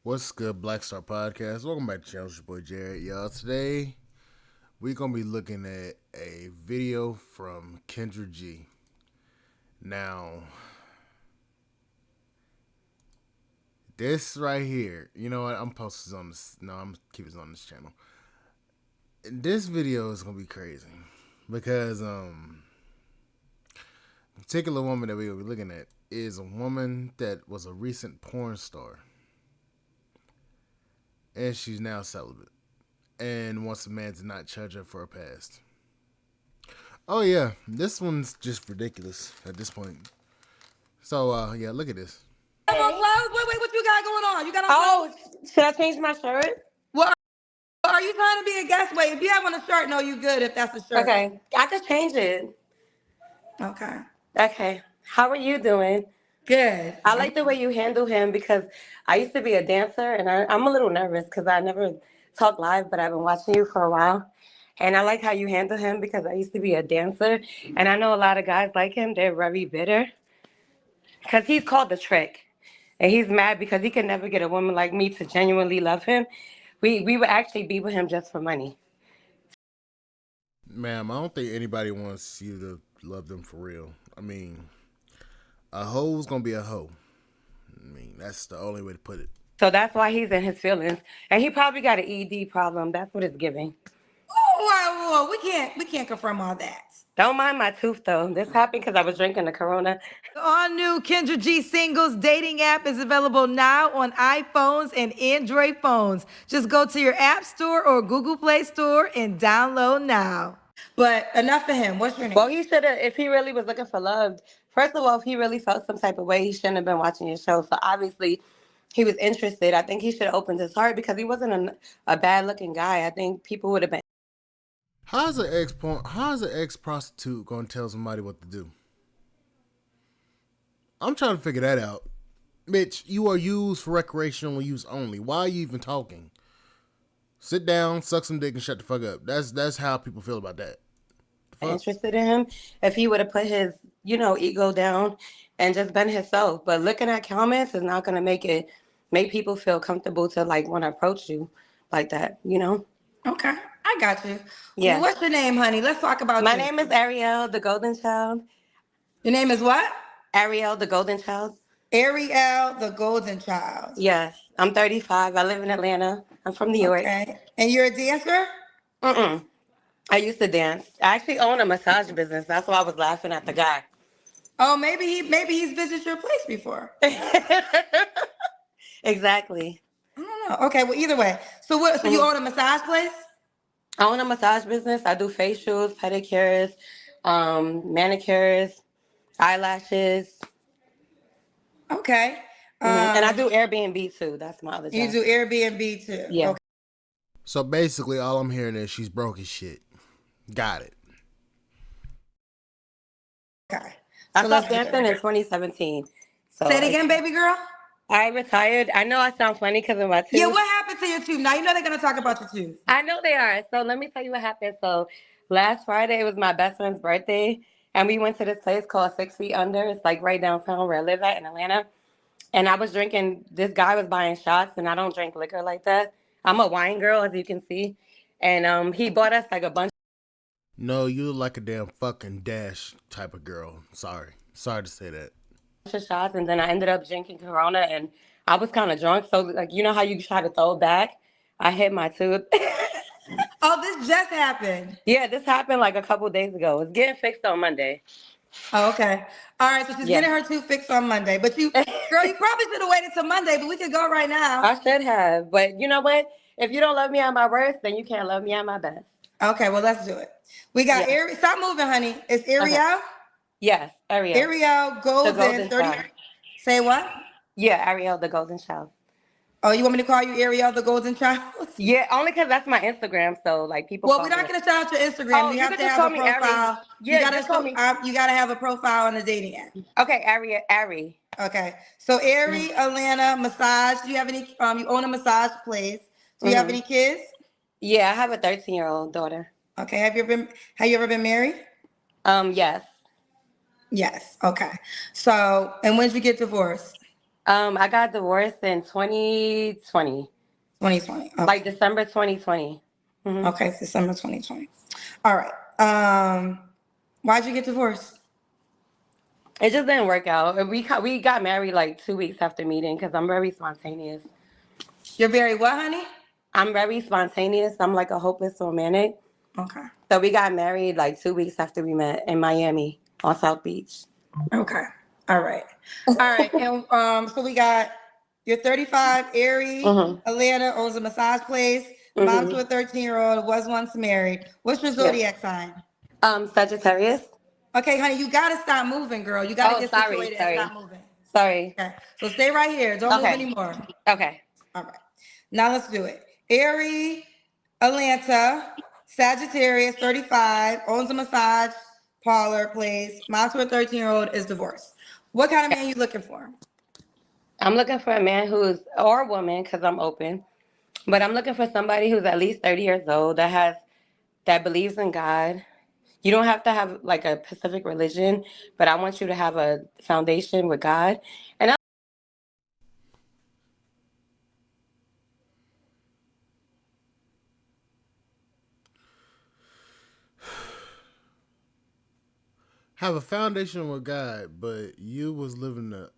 What's good, Black Star Podcast? Welcome back to the channel. It's your boy Jared. Y'all, today we're gonna be looking at a video from Kendra G. Now, this right here, you know what? I'm posting this on this. No, I'm keeping it on this channel. This video is gonna be crazy because the particular woman that we're gonna be looking at is a woman that was a recent porn star, and she's now celibate and wants a man to not judge her for her past. Oh yeah, this one's just ridiculous at this point. So yeah, look at this. Have on clothes? Wait, what you got going on? You got on Oh, clothes? should I change my shirt? What are you trying to be a guest? Wait, if you have on a shirt, no, you good if that's a shirt. Okay, I could change it. Okay. Okay, how are you doing? Good. I like the way you handle him because I used to be a dancer and I'm a little nervous because I never talk live, but I've been watching you for a while. And I like how you handle him because I used to be a dancer and I know a lot of guys like him. They're very bitter because he's called the trick. And he's mad because he can never get a woman like me to genuinely love him. We would actually be with him just for money. Ma'am, I don't think anybody wants you to love them for real. I mean, a hoe's gonna be a hoe. I mean, that's the only way to put it. So that's why he's in his feelings. And he probably got an ED problem. That's what it's giving. Whoa. We can't confirm all that. Don't mind my tooth though. This happened because I was drinking the Corona. The all-new Kendra G Singles dating app is available now on iPhones and Android phones. Just go to your App Store or Google Play Store and download now. But enough of him. What's your name? Well, he should have, if he really was looking for love, first of all, if he really felt some type of way, he shouldn't have been watching your show. So obviously he was interested. I think he should have opened his heart because he wasn't a bad looking guy. I think people would have been. How's an ex prostitute gonna tell somebody what to do? I'm trying to figure that out. Bitch, you are used for recreational use only. Why are you even talking? Sit down, suck some dick, and shut the fuck up. That's how people feel about that. Interested in him if he would have put his, ego down and just been himself. But looking at comments is not gonna make people feel comfortable to like want to approach you like that. Okay, I got you. Yeah. What's your name, honey? Let's talk about My you. name is Ariel, the Golden Child. Your name is what? Ariel, the Golden Child. Ariel, the Golden Child. Yes, I'm 35. I live in Atlanta. I'm from New York. Okay. And you're a dancer? Mm-mm. I used to dance. I actually own a massage business. That's why I was laughing at the guy. Oh, maybe he's visited your place before. Exactly. I don't know. Okay, well either way. So what? So you own a massage place? I own a massage business. I do facials, pedicures, manicures, eyelashes. Okay. And I do Airbnb too. That's my other job. You do Airbnb too. Yeah. Okay. So basically, all I'm hearing is she's broke as shit. Got it. Okay. I So stopped let's dancing in 2017. So say it again, baby girl. I retired. I know I sound funny because of my tooth. Yeah, what happened to your tooth? Now you know they're gonna talk about your tooth. I know they are. So let me tell you what happened. So last Friday was my best friend's birthday, and we went to this place called 6 Feet Under. It's like right downtown where I live at in Atlanta. And I was drinking. This guy was buying shots, and I don't drink liquor like that. I'm a wine girl, as you can see. And he bought us like a bunch No, you look like a damn fucking Dash type of girl. Sorry to say that. of shots, and then I ended up drinking Corona, and I was kind of drunk. So like you know how you try to throw it back? I hit my tooth. Oh, this just happened. Yeah, this happened like a couple days ago. It's getting fixed on Monday. Oh, okay. All right, so she's Yeah. getting her tooth fixed on Monday. But girl, you probably should have waited till Monday, but we could go right now. I should have, but you know what? If you don't love me at my worst, then you can't love me at my best. Okay, well let's do it. We got Yeah. Ariel. Stop moving, honey. It's Ariel. Yes, Ariel. Ariel The Golden Golden 30. Child. Say what? Yeah, Ariel, the Golden Child. Oh, you want me to call you Ariel the Golden Child? Yeah, only because that's my Instagram. So like people. Well, call we're not me- going to shout out your Instagram. Oh, you you have could to just have call a me Ari. profile. Yeah, you just call me. got to have a profile on the dating app. Okay, Ari. Okay. So Ari, Atlanta, massage. Do you have any? You own a massage place. Do you have any kids? Yeah, I have a 13-year-old daughter. Okay. Have you ever been married? Yes. Yes. Okay. So, and when did you get divorced? I got divorced in 2020, 2020. like Okay. December 2020. Hmm. Okay, December 2020. All right. Why'd you get divorced? It just didn't work out. And we got married like 2 weeks after meeting because I'm very spontaneous. You're very what, honey? I'm very spontaneous. I'm like a hopeless romantic. Okay. So we got married like 2 weeks after we met in Miami on South Beach. Okay. All right. All right. And so we got you're 35, Erie, Hmm. Atlanta, owns a massage place, mom to Hmm. a 13-year-old, was once married. What's your Yeah. zodiac sign? Sagittarius. Okay, honey, you gotta stop moving, girl. You gotta Oh, get sorry, situated and sorry, stop moving. sorry. Okay. So stay right here. Don't move Okay, anymore. okay. All right. Now let's do it. Erie, Atlanta, Sagittarius, 35, owns a massage parlor place, mom to a 13-year-old, is divorced. What kind of man you looking for? I'm looking for a man who's, or a woman, because I'm open, but I'm looking for somebody who's at least 30 years old that believes in God. You don't have to have like a specific religion, but I want you to have a foundation with God. And Have a foundation with God, but you was living the.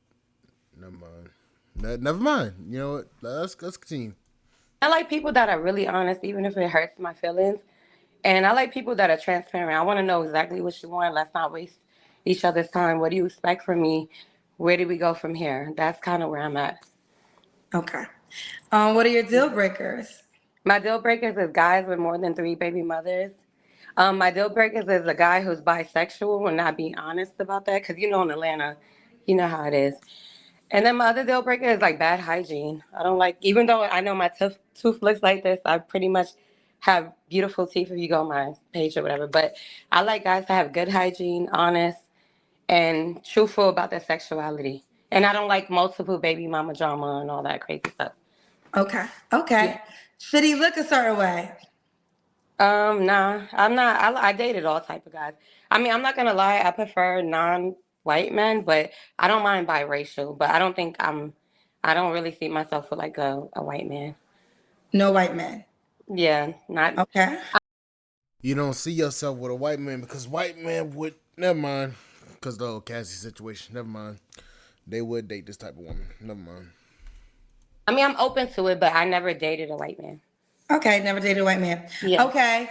Never mind. Never mind. You know what? Let's continue. I like people that are really honest, even if it hurts my feelings. And I like people that are transparent. I want to know exactly what you want. Let's not waste each other's time. What do you expect from me? Where do we go from here? That's kind of where I'm at. Okay. What are your deal breakers? My deal breakers is guys with more than three baby mothers. My deal breakers is a guy who's bisexual and not being honest about that. Because you know in Atlanta, you know how it is. And then my other deal breaker is like bad hygiene. I don't like, even though I know my tooth looks like this, I pretty much have beautiful teeth if you go on my page or whatever. But I like guys to have good hygiene, honest, and truthful about their sexuality. And I don't like multiple baby mama drama and all that crazy stuff. Okay. Okay. Yeah. Should he look a certain way? Nah, I'm not. I dated all type of guys. I mean, I'm not gonna lie. I prefer non-white men, but I don't mind biracial. But I don't think I'm. I don't really see myself with like a white man. No white men. Yeah, not. Okay. You don't see yourself with a white man because white man would. Never mind. Because the whole Cassie situation. Never mind. They would date this type of woman. Never mind. I mean, I'm open to it, but I never dated a white man. Okay. Never dated a white man. Yeah. Okay.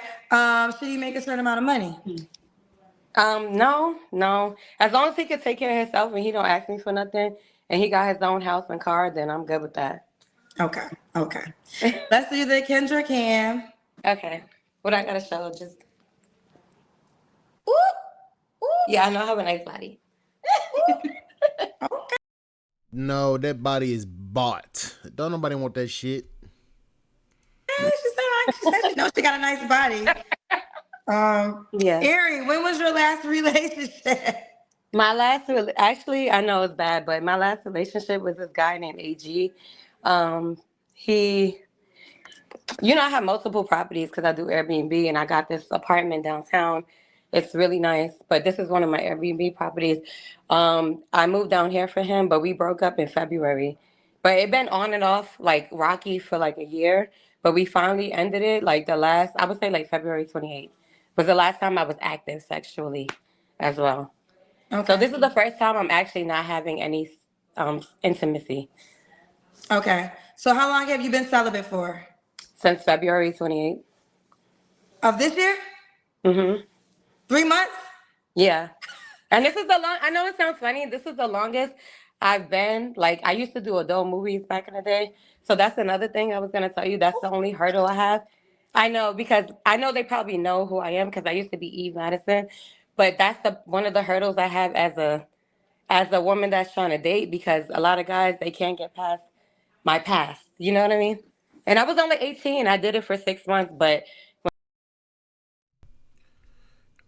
Should he make a certain amount of money? No, no. As long as he can take care of himself and he don't ask me for nothing, and he got his own house and car, then I'm good with that. Okay. Okay. Let's do the Kendra Cam. Okay. What I gotta show? Just Ooh, ooh, yeah. I know I have a nice body. okay. No, that body is bought. Don't nobody want that shit. She said she knows she got a nice body. Yeah. Ari, when was your last relationship? Actually, I know it's bad, but my last relationship was this guy named AG. Um, he, I have multiple properties because I do Airbnb, and I got this apartment downtown. It's really nice, but this is one of my Airbnb properties. I moved down here for him, but we broke up in February. But it been on and off like rocky for like a year, but we finally ended it like I would say like February 28th was the last time I was active sexually as well. So Okay. this is the first time I'm actually not having any intimacy Okay. So how long have you been celibate for? since February 28th. Of this year? Mm-hmm. 3 months? Yeah. And this is I know it sounds funny. This is the longest I've been. Like, I used to do adult movies back in the day. So that's another thing I was going to tell you. That's the only hurdle I have. I know because I know they probably know who I am because I used to be Eve Madison. But that's one of the hurdles I have as a woman that's trying to date because a lot of guys, they can't get past my past. You know what I mean? And I was only 18. I did it for 6 months, but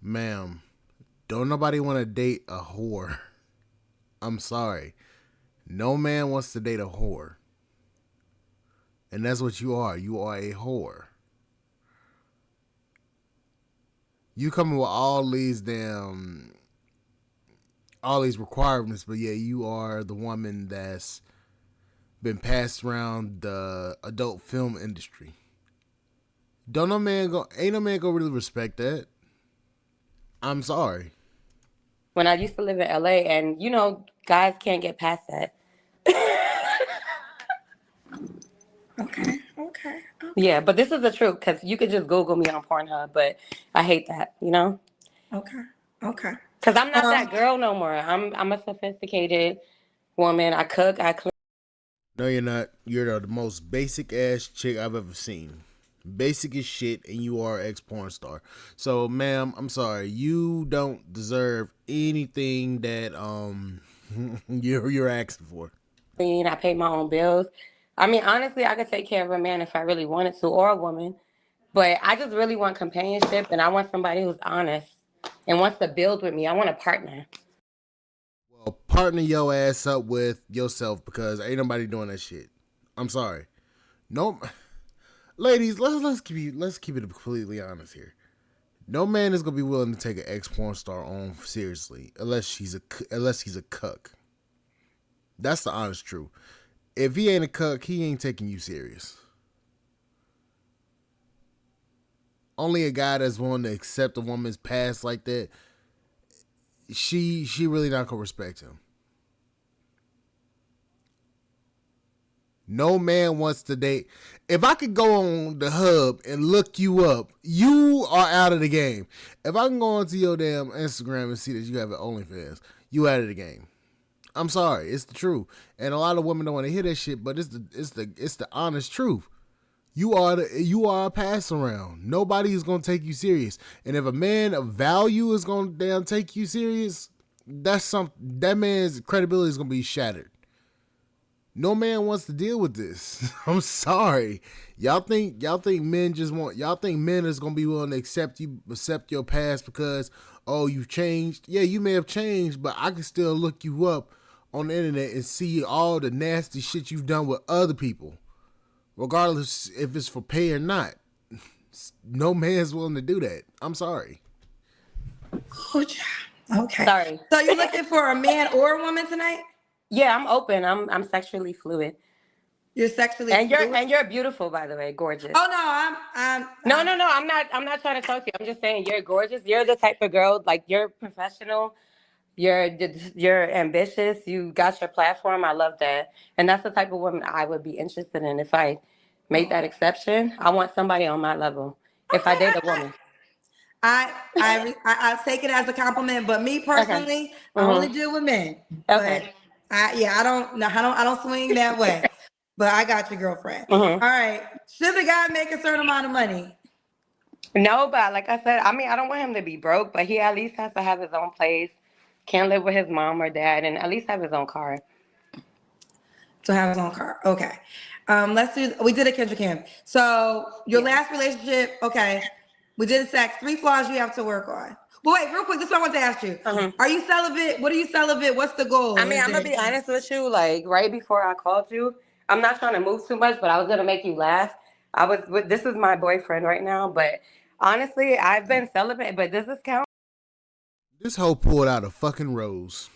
Ma'am, don't nobody want to date a whore. I'm sorry. No man wants to date a whore. And that's what you are. You are a whore. You coming with all these requirements, but yeah, you are the woman that's been passed around the adult film industry. Ain't no man gonna really respect that. I'm sorry. When I used to live in LA, and guys can't get past that. Okay. Okay. Yeah, but this is the truth because you could just Google me on Pornhub, but I hate that. Okay. Okay. Because I'm not Um, that girl no more. I'm a sophisticated woman. I cook, I clean. No, you're not. You're the most basic ass chick I've ever seen. Basic as shit, and you are an ex porn star. So, ma'am, I'm sorry. You don't deserve anything that you're asking for. I pay my own bills. I mean, honestly, I could take care of a man if I really wanted to, or a woman. But I just really want companionship, and I want somebody who's honest and wants to build with me. I want a partner. Well, partner your ass up with yourself because ain't nobody doing that shit. I'm sorry. Nope. Ladies, let's keep it completely honest here. No man is gonna be willing to take an ex porn star on seriously unless he's a cuck. That's the honest truth. If he ain't a cuck, he ain't taking you serious. Only a guy that's willing to accept a woman's past like that, she really not gonna respect him. No man wants to date. If I could go on the hub and look you up, you are out of the game. If I can go onto your damn Instagram and see that you have an OnlyFans, you out of the game. I'm sorry, it's the truth. And a lot of women don't want to hear that shit, but it's the honest truth. You are a pass around. Nobody is gonna take you serious. And if a man of value is gonna damn take you serious, that man's credibility is gonna be shattered. No man wants to deal with this. I'm sorry. Y'all think men is gonna be willing to accept your past because you've changed. Yeah, you may have changed, but I can still look you up on the internet and see all the nasty shit you've done with other people, regardless if it's for pay or not. No man's willing to do that. I'm sorry. okay. Sorry. So you're looking for a man or a woman tonight? Yeah, I'm open. I'm sexually fluid. You're sexually And fluid? you're beautiful, by the way, gorgeous. Oh no, I'm No, no, no. I'm not trying to talk to you. I'm just saying you're gorgeous. You're the type of girl, like, you're professional. You're ambitious. You got your platform. I love that. And that's the type of woman I would be interested in if I made that exception. I want somebody on my level if I date a woman. I take it as a compliment, but me Okay. personally, I only deal with men. Okay. But I don't swing that way. But I got your girlfriend. Mhm. All right. Should the guy make a certain amount of money? No, but like I said, I mean, I don't want him to be broke, but he at least has to have his own place. Can't live with his mom or dad, and at least have his own car. To have his own car. Okay. We did a Kendra Kim. So your last relationship, okay. We did a sex, 3 flaws you have to work on. But wait, real quick, this is what I want to ask you. Are you celibate? What are you celibate? What's the goal? I mean, I'm gonna be honest with you. Like, right before I called you, I'm not trying to move too much, but I was gonna make you laugh. This is my boyfriend right now, but honestly, I've been celibate. But does this count? This hoe pulled out a fucking rose.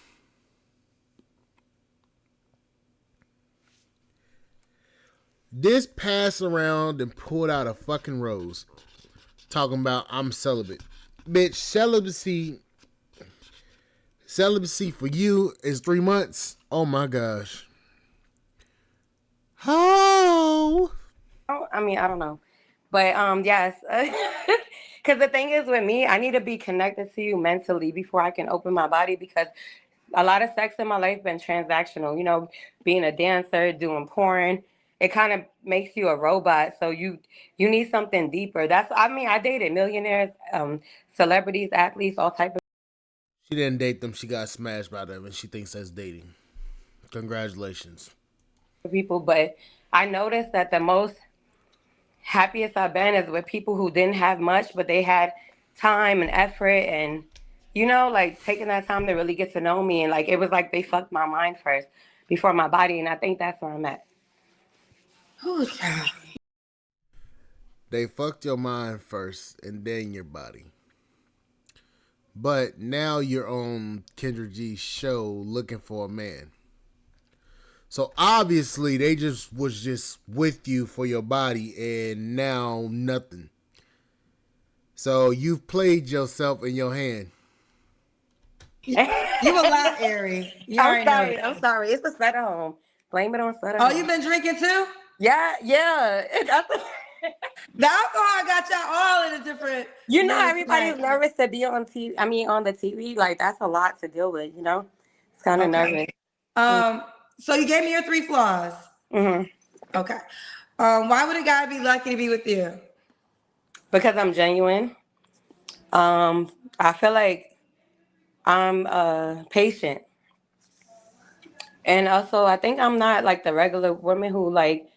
This passed around and pulled out a fucking rose. Talking about I'm celibate. Bitch, celibacy for you is 3 months. Oh my gosh. Oh. I mean, I don't know, but yes, because the thing is with me, I need to be connected to you mentally before I can open my body because a lot of sex in my life been transactional. Being a dancer, doing porn, it kind of makes you a robot. So you need something deeper. I dated millionaires, celebrities, athletes, all type of She didn't date them. She got smashed by them, and she thinks that's dating. Congratulations. people, but I noticed that the most happiest I've been is with people who didn't have much, but they had time and effort and, like taking that time to really get to know me. And like, it was like they fucked my mind first before my body. And I think that's where I'm at. They fucked your mind first and then your body. But now you're on Kendra G's show looking for a man. So obviously they just was just with you for your body and now nothing. So you've played yourself in your hand. You a lot, Ari. You I'm already know sorry. that. I'm sorry. It's the set at home. Blame it on set at Oh, home. you been drinking too? Yeah, yeah. The alcohol got y'all all in a different You know, mood everybody's tonight. nervous to be on TV. I mean, on the TV. Like, that's a lot to deal with, you know? It's kind of Okay. nervous. So you gave me your 3 flaws. Hmm. Okay. Why would a guy be lucky to be with you? Because I'm genuine. I feel like I'm patient. And also, I think I'm not like the regular woman who, like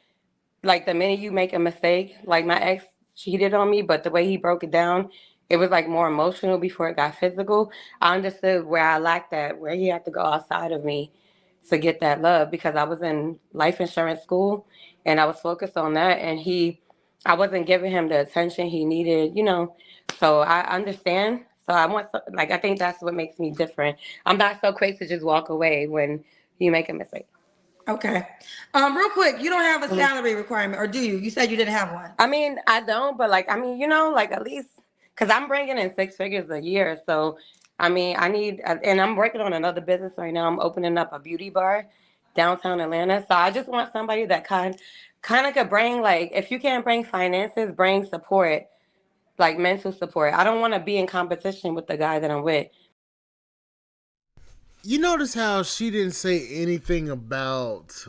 the minute you make a mistake, like my ex cheated on me, but the way he broke it down, it was like more emotional before it got physical. I understood where I lacked that, where he had to go outside of me to get that love because I was in life insurance school and I was focused on that and I wasn't giving him the attention he needed, you know. So I understand. So like I think that's what makes me different. I'm not so quick to just walk away when you make a mistake. Okay. Real quick, you don't have a salary requirement, or do you? You said you didn't have one. I mean, I don't, but like, I mean, you know, like at least because I'm bringing in 6 figures a year. So, I mean, and I'm working on another business right now. I'm opening up a beauty bar downtown Atlanta. So I just want somebody that kind of could bring like, if you can't bring finances, bring support, like mental support. I don't want to be in competition with the guy that I'm with. You notice how she didn't say anything about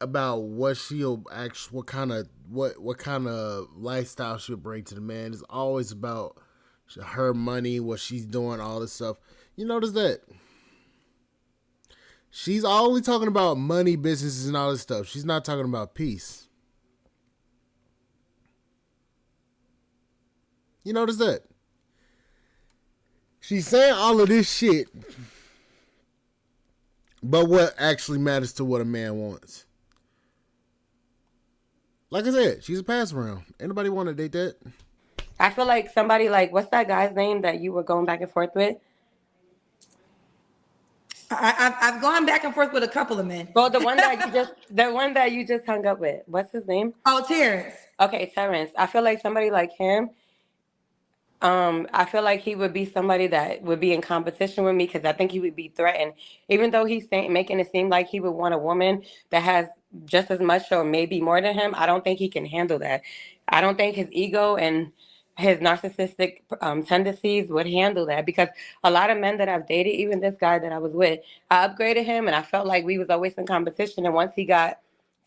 what she'll actually what kind of lifestyle she'll bring to the man. It's always about her money, what she's doing, all this stuff. You notice that she's only talking about money, businesses, and all this stuff. She's not talking about peace. You notice that she's saying all of this shit, but what actually matters to what a man wants? Like I said, she's a pass around. Anybody want to date that? I feel like somebody like, what's that guy's name that you were going back and forth with? I've gone back and forth with a couple of men. Well, the one that you just hung up with. What's his name? Oh, Terrence. Okay, Terrence. I feel like somebody like him. I feel like he would be somebody that would be in competition with me because I think he would be threatened. Even though he's making it seem like he would want a woman that has just as much or maybe more than him, I don't think he can handle that. I don't think his ego and his narcissistic tendencies would handle that because a lot of men that I've dated, even this guy that I was with, I upgraded him and I felt like we was always in competition. And once he got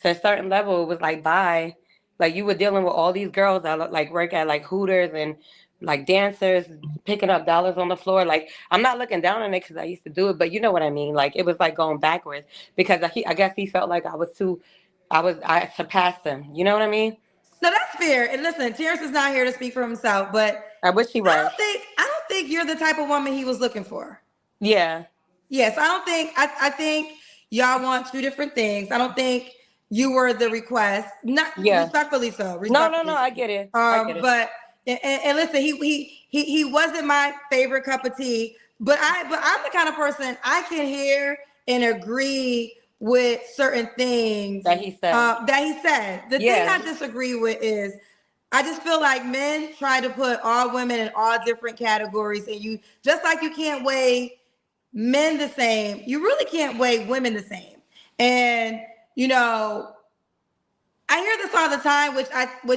to a certain level, it was like, bye. Like you were dealing with all these girls that like work at like Hooters and like dancers picking up dollars on the floor. Like I'm not looking down on it because I used to do it, but you know what I mean. Like it was like going backwards because I guess he felt like I surpassed him. You know what I mean? No, that's fair. And listen, Terrence is not here to speak for himself, but I wish he was. I don't think you're the type of woman he was looking for. Yeah. Yes, I don't think I think y'all want two different things. I don't think you were the request. Not respectfully so. Respectfully. No, I get it. I get it. But and listen, he wasn't my favorite cup of tea. But I'm the kind of person I can hear and agree with certain things that he said. The thing I disagree with is I just feel like men try to put all women in all different categories, and you just like you can't weigh men the same, you really can't weigh women the same. And you know, I hear this all the time, which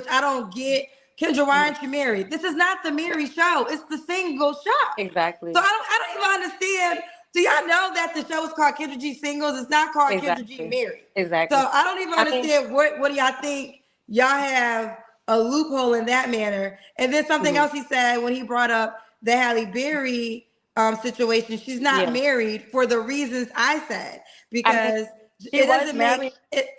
I don't get. Kendra, why aren't you married? This is not the Mary show. It's the single show. Exactly. So I don't even understand. Do y'all know that the show is called Kendra G Singles? It's not called Kendra G Married. Exactly. So I don't even understand what do y'all think? Y'all have a loophole in that manner. And then something else he said when he brought up the Halle Berry situation. She's not married for the reasons I said because it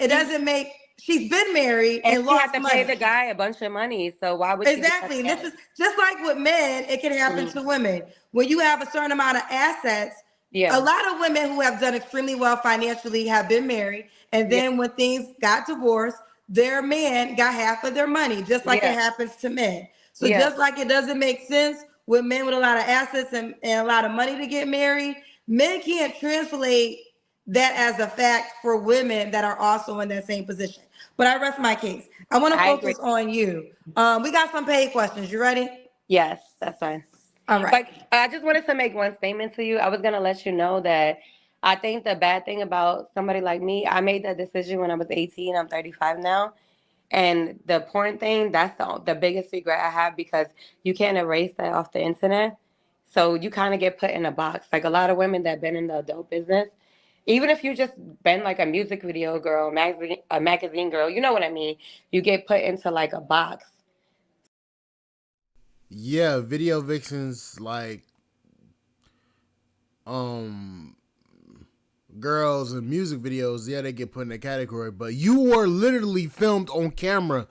doesn't make. She's been married and lost had to money. pay the guy a bunch of money. So why would exactly? This is just like with men. It can happen to women when you have a certain amount of assets. Yeah, a lot of women who have done extremely well financially have been married, and then when things got divorced, their man got half of their money, just like it happens to men. So just like it doesn't make sense with men with a lot of assets and a lot of money to get married, men can't translate that as a fact for women that are also in that same position. But I rest my case. I want to I agree. focus on you. We got some paid questions. You ready? Yes, that's fine. All right. Like, I just wanted to make one statement to you. I was gonna let you know that I think the bad thing about somebody like me, I made that decision when I was 18. I'm 35 now. And the porn thing, that's the biggest regret I have because you can't erase that off the internet. So you kind of get put in a box. Like a lot of women that been in the adult business, even if you just been like a music video girl, a magazine girl, you know what I mean? You get put into like a box. Yeah, video vixens like um girls in music videos, yeah, they get put in a category, but you were literally filmed on camera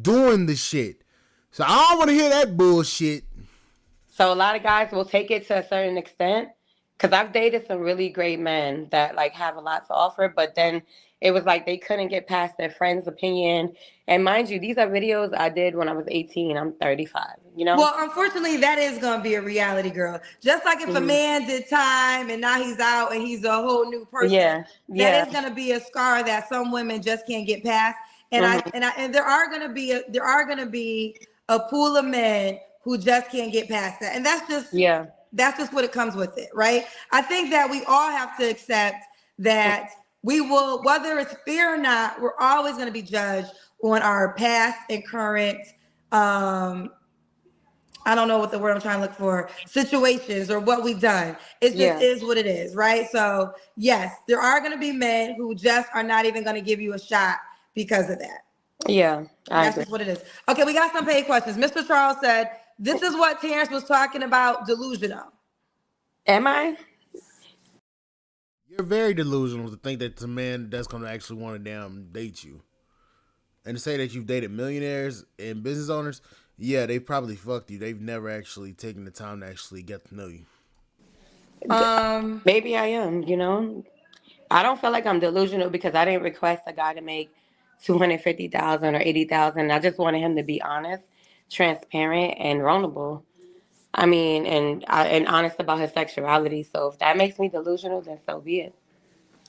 doing the shit. So I don't want to hear that bullshit. So a lot of guys will take it to a certain extent because I've dated some really great men that like have a lot to offer, but then it was like they couldn't get past their friend's opinion. And mind you, these are videos I did when I was 18. I'm 35, you know? Well, unfortunately, that is going to be a reality, girl. Just like if a man did time and now he's out and he's a whole new person, Yeah, that is going to be a scar that some women just can't get past. And and there are going to be a pool of men who just can't get past that, and that's just what it comes with it, right? I think that we all have to accept that we will, whether it's fair or not, we're always going to be judged on our past and current I don't know what the word I'm trying to look for, situations or what we've done. It just is what it is, right? So yes, there are going to be men who just are not even going to give you a shot because of that. Yeah, that's just what it is. Okay, we got some paid questions. Mr. Charles said, this is what Terrence was talking about, delusional. Am I? You're very delusional to think that the man that's going to actually want to damn date you. And to say that you've dated millionaires and business owners, yeah, they probably fucked you. They've never actually taken the time to actually get to know you. Maybe I am, you know? I don't feel like I'm delusional because I didn't request a guy to make 250,000 or 80,000. I just wanted him to be honest, transparent, and vulnerable. I mean, and honest about his sexuality. So if that makes me delusional, then so be it.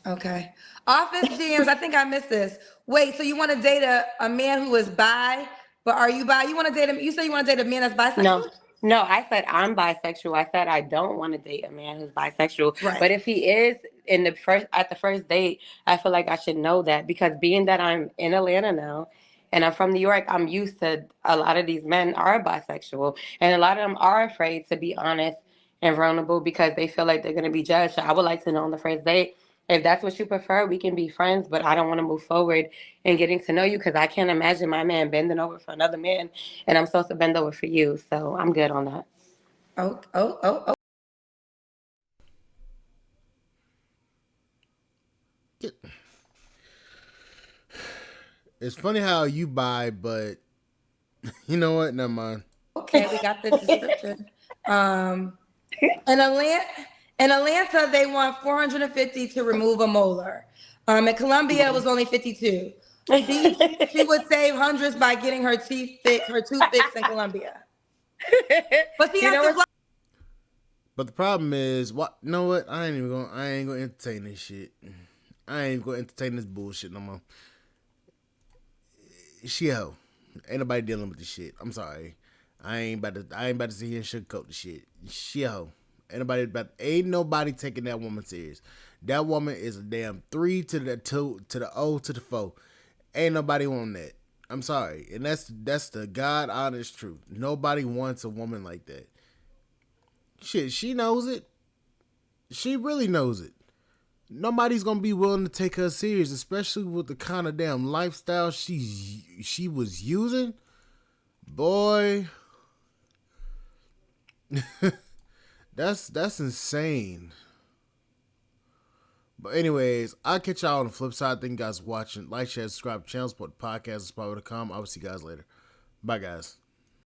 Okay. Office James, I think I missed this. Wait, so you want to date a man who is bi, but are you bi? You want to date him? You say you want to date a man that's bisexual? No, I said I'm bisexual. I said I don't want to date a man who's bisexual. Right. But if he is at the first date, I feel like I should know that because being that I'm in Atlanta now and I'm from New York, I'm used to a lot of these men are bisexual and a lot of them are afraid to be honest and vulnerable because they feel like they're going to be judged. So I would like to know on the first date if that's what you prefer, we can be friends, but I don't want to move forward in getting to know you because I can't imagine my man bending over for another man and I'm supposed to bend over for you. So I'm good on that. Oh. It's funny how you buy, but you know what? Never mind. Okay, we got the description. In Atlanta, they want 450 to remove a molar. In Colombia, it was only 52. She would save hundreds by getting her tooth fixed in Colombia. But she has to. But the problem is, what? You know what? I ain't gonna entertain this shit. I ain't gonna entertain this bullshit no more. She a hoe. Ain't nobody dealing with this shit. I'm sorry. I ain't about to sit here and sugarcoat the shit. She a hoe. Ain't nobody taking that woman serious. That woman is a damn 3 to the 2 to the O to the 4. Ain't nobody want that. I'm sorry. And that's the God honest truth. Nobody wants a woman like that. Shit, she knows it. She really knows it. Nobody's gonna be willing to take her serious, especially with the kind of damn lifestyle she was using. Boy, that's insane. But anyways, I'll catch y'all on the flip side. Thank you guys for watching. Like, share, subscribe to the channel, support the podcast, subscribe.com. I'll see you guys later. Bye, guys.